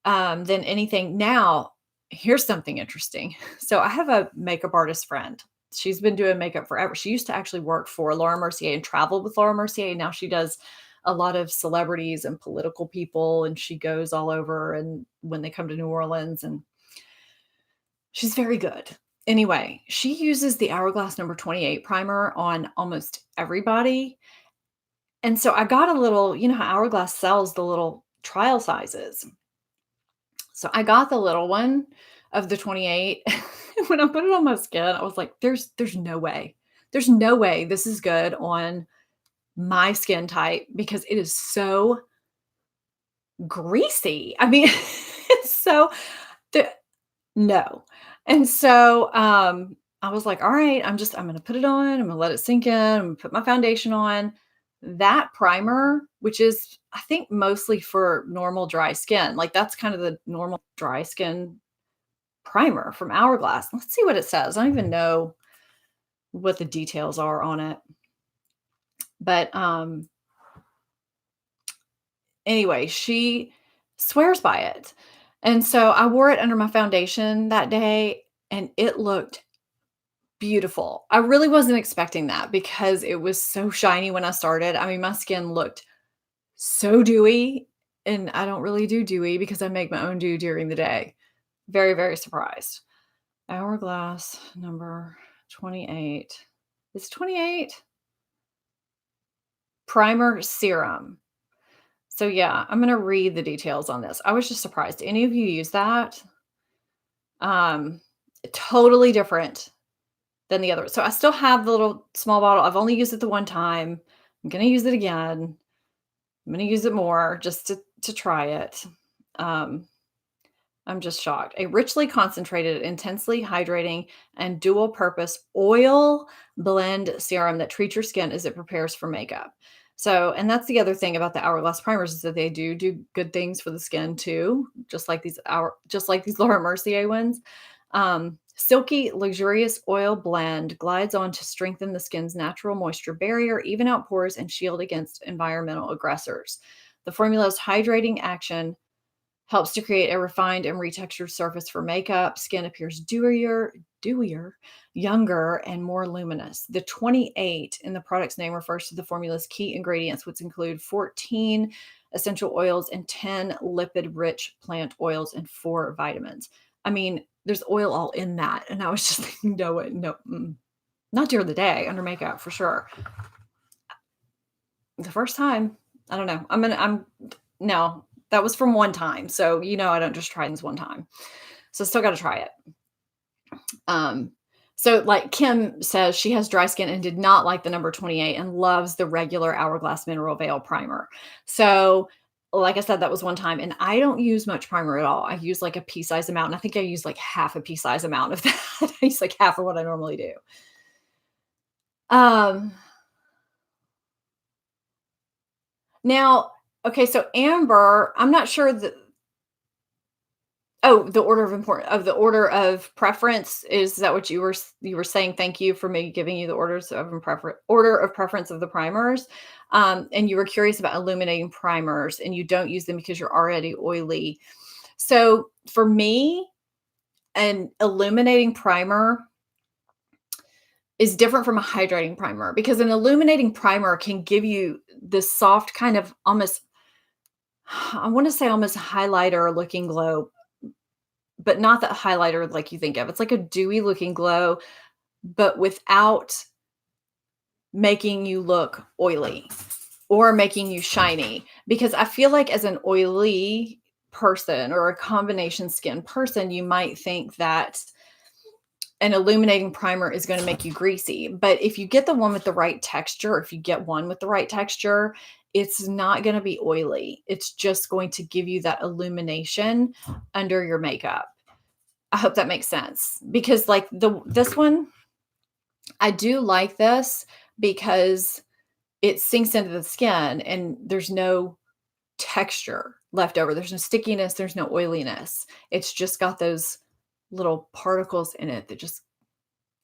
than anything. Now, here's something interesting. So I have a makeup artist friend. She's been doing makeup forever. She used to actually work for Laura Mercier and traveled with Laura Mercier. Now she does a lot of celebrities and political people, and she goes all over and when they come to New Orleans, and she's very good. Anyway, she uses the Hourglass number 28 primer on almost everybody. And so I got a little, how Hourglass sells the little trial sizes. So I got the little one of the 28. When I put it on my skin, I was like, there's no way. There's no way this is good on my skin type because it is so greasy. I mean, it's so the no. And so I was like, all right, I'm gonna put it on, I'm gonna let it sink in, I'm gonna put my foundation on. that primer, which is, I think, mostly for normal dry skin, like that's kind of the normal dry skin primer from Hourglass. Let's see what it says. I don't even know what the details are on it. But anyway, she swears by it. And so I wore it under my foundation that day and it looked beautiful. I really wasn't expecting that because it was so shiny when I started. I mean, my skin looked so dewy, and I don't really do dewy because I make my own dew during the day. Very, very surprised. Hourglass number 28. It's 28. Primer serum. So yeah, I'm gonna read the details on this. I was just surprised. Any of you use that? Totally different than the other. So I still have the little small bottle. I've only used it the one time. I'm gonna use it again. I'm gonna use it more just to try it. I'm just shocked. A richly concentrated, intensely hydrating, and dual purpose oil blend serum that treats your skin as it prepares for makeup. So, and that's the other thing about the Hourglass primers is that they do good things for the skin too, just like these Laura Mercier ones. Silky, luxurious oil blend glides on to strengthen the skin's natural moisture barrier, even out pores, and shield against environmental aggressors. The formula's hydrating action helps to create a refined and retextured surface for makeup. Skin appears dewier, younger, and more luminous. The 28 in the product's name refers to the formula's key ingredients, which include 14 essential oils and 10 lipid-rich plant oils and 4 vitamins. I mean, there's oil all in that. And I was just thinking, not during the day under makeup for sure. The first time, I don't know. No, that was from one time. So, I don't just try this one time. So still got to try it. So like Kim says, she has dry skin and did not like the number 28 and loves the regular Hourglass Mineral Veil primer. So like I said, that was one time. And I don't use much primer at all. I use like a pea size amount. And I think I use like half a pea size amount of that. I use like half of what I normally do. Now, okay, so Amber, I'm not sure that. Oh, the order of preference, is that what you were saying? Thank you for me giving you the order of preference of the primers. And you were curious about illuminating primers and you don't use them because you're already oily. So for me, an illuminating primer is different from a hydrating primer because an illuminating primer can give you this soft kind of almost, I want to say almost highlighter looking glow, but not that highlighter like you think of. It's like a dewy looking glow, but without making you look oily or making you shiny. Because I feel like as an oily person or a combination skin person, you might think that an illuminating primer is going to make you greasy. But if you get the one with the right texture, if you get one with the right texture, it's not going to be oily. It's just going to give you that illumination under your makeup. I hope that makes sense because like this one, I do like this because it sinks into the skin and there's no texture left over. There's no stickiness. There's no oiliness. It's just got those little particles in it that just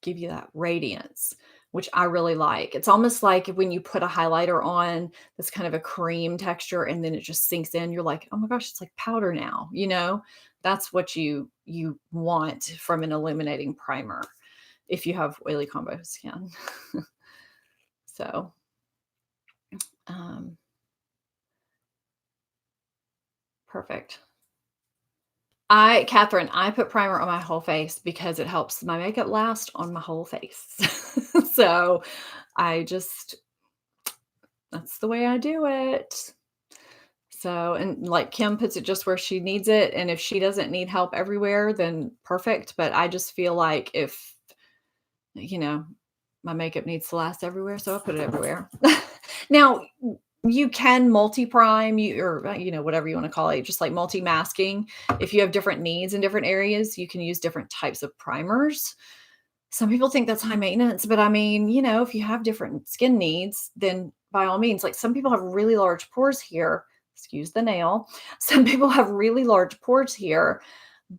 give you that radiance, which I really like. It's almost like when you put a highlighter on that's kind of a cream texture and then it just sinks in, you're like, oh my gosh, it's like powder now, that's what you want from an illuminating primer if you have oily combo skin. So, perfect. Catherine, I put primer on my whole face because it helps my makeup last on my whole face. So that's the way I do it. So, and like Kim puts it just where she needs it. And if she doesn't need help everywhere, then perfect. But I just feel like if, my makeup needs to last everywhere. So I put it everywhere. Now, you can multi-prime or whatever you want to call it, just like multi-masking. If you have different needs in different areas, you can use different types of primers. Some people think that's high maintenance, but I mean, if you have different skin needs, then by all means, like some people have really large pores here. Excuse the nail. Some people have really large pores here,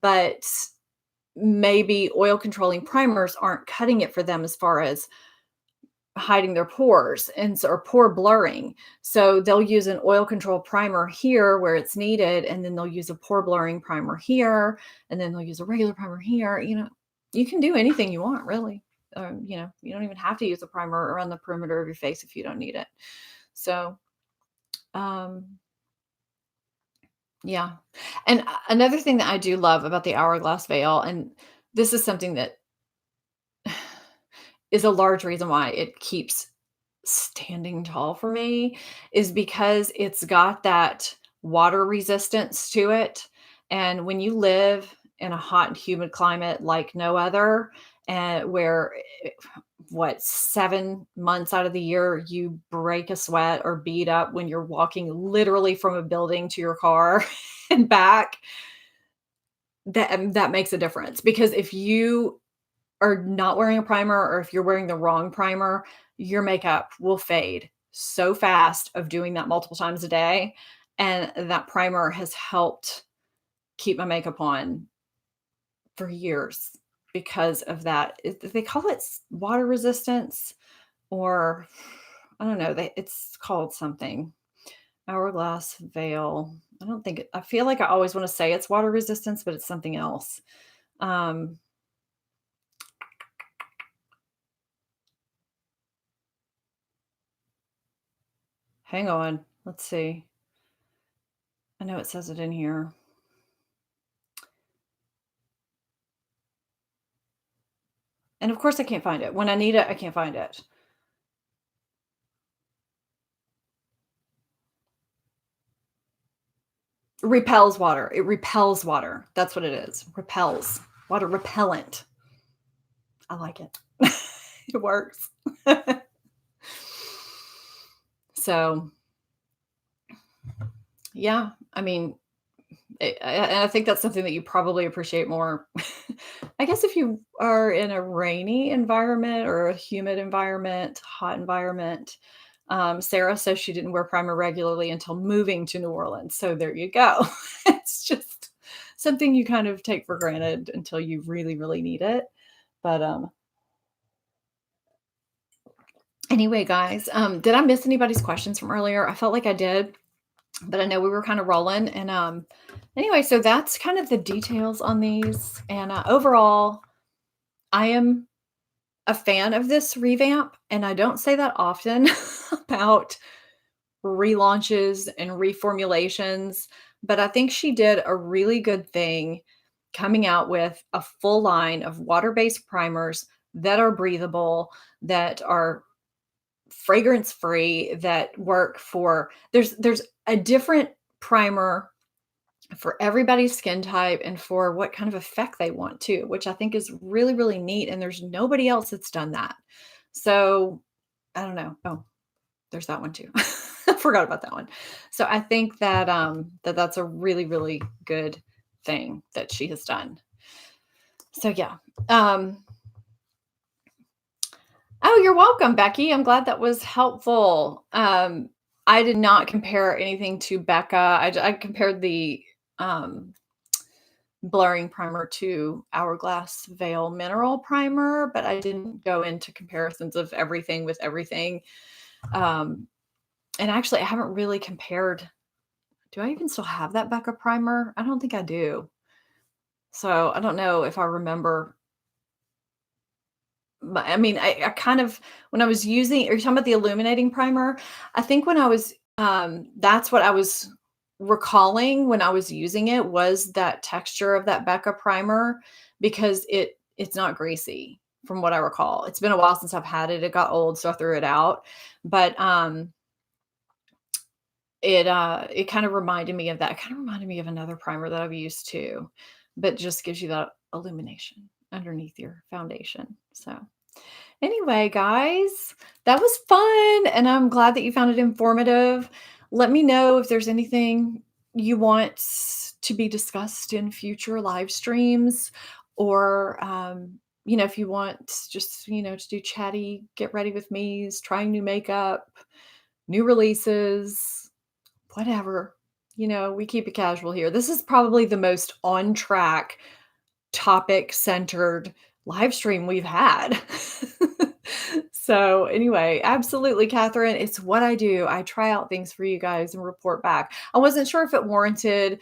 but maybe oil controlling primers aren't cutting it for them as far as hiding their pores or pore blurring. So they'll use an oil control primer here where it's needed, and then they'll use a pore blurring primer here, and then they'll use a regular primer here. You can do anything you want, really. You don't even have to use a primer around the perimeter of your face if you don't need it. So, um, yeah. And another thing that I do love about the Hourglass Veil, and this is something that is a large reason why it keeps standing tall for me, is because it's got that water resistance to it. And when you live in a hot and humid climate like no other, and where 7 months out of the year you break a sweat or beat up when you're walking literally from a building to your car and back, that makes a difference. Because if you are not wearing a primer, or if you're wearing the wrong primer, your makeup will fade so fast of doing that multiple times a day. And that primer has helped keep my makeup on for years because of that. They call it water resistance, or I don't know, it's called something. Hourglass Veil. I feel like I always want to say it's water resistance, but it's something else. Um, Hang on. Let's see. I know it says it in here. And of course I can't find it. When I need it, I can't find it. Repels water. It repels water. That's what it is. Repels. Water repellent. I like it. It works. So, yeah, I mean, and I think that's something that you probably appreciate more. I guess if you are in a rainy environment or a humid environment, hot environment. Sarah says she didn't wear primer regularly until moving to New Orleans. So there you go. It's just something you kind of take for granted until you really, really need it. But anyway, guys, did I miss anybody's questions from earlier? I felt like I did, but I know we were kind of rolling. And anyway, so that's kind of the details on these. And overall, I am a fan of this revamp, and I don't say that often about relaunches and reformulations, but I think she did a really good thing coming out with a full line of water-based primers that are breathable, that are fragrance free, that work for there's a different primer for everybody's skin type and for what kind of effect they want to, which I think is really, really neat. And there's nobody else that's done that. So I don't know. Oh, there's that one too. I forgot about that one. So I think that that's a really, really good thing that she has done. So yeah. Oh, you're welcome, Becky. I'm glad that was helpful. I did not compare anything to Becca. I compared the blurring primer to Hourglass Veil Mineral Primer, but I didn't go into comparisons of everything with everything. And actually, I haven't really compared. Do I even still have that Becca primer? I don't think I do. So I don't know if I remember. But I mean, I kind of, when I was using, are you talking about the illuminating primer? I think when I was, that's what I was recalling when I was using it, was that texture of that Becca primer, because it's not greasy from what I recall. It's been a while since I've had it. It got old, so I threw it out. But it kind of reminded me of that. It kind of reminded me of another primer that I've used too, but just gives you that illumination underneath your foundation. So anyway, guys, that was fun, and I'm glad that you found it informative. Let me know if there's anything you want to be discussed in future live streams, or if you want just to do chatty, get ready with me's, trying new makeup, new releases, whatever. We keep it casual here. This is probably the most on track, topic centered live stream we've had. So, anyway, absolutely, Catherine. It's what I do. I try out things for you guys and report back. I wasn't sure if it warranted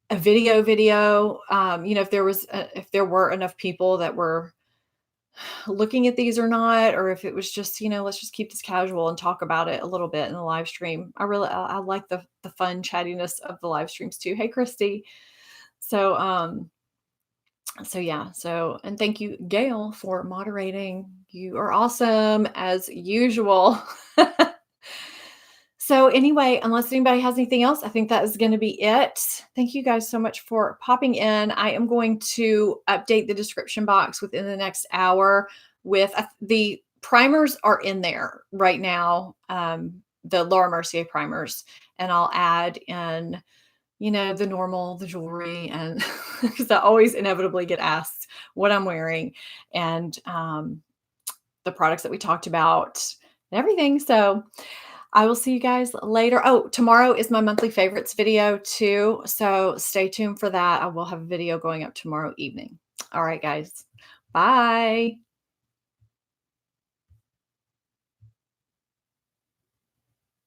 a video. If there were enough people that were looking at these or not, or if it was just, let's just keep this casual and talk about it a little bit in the live stream. I like the fun chattiness of the live streams too. Hey, Christy. So, yeah. And thank you, Gail, for moderating. You are awesome as usual. So anyway, unless anybody has anything else, I think that is going to be it. Thank you guys so much for popping in. I am going to update the description box within the next hour with the primers are in there right now. The Laura Mercier primers, and I'll add in, the jewelry, and because I always inevitably get asked what I'm wearing, and the products that we talked about and everything. So I will see you guys later. Oh, tomorrow is my monthly favorites video too. So stay tuned for that. I will have a video going up tomorrow evening. All right, guys. Bye.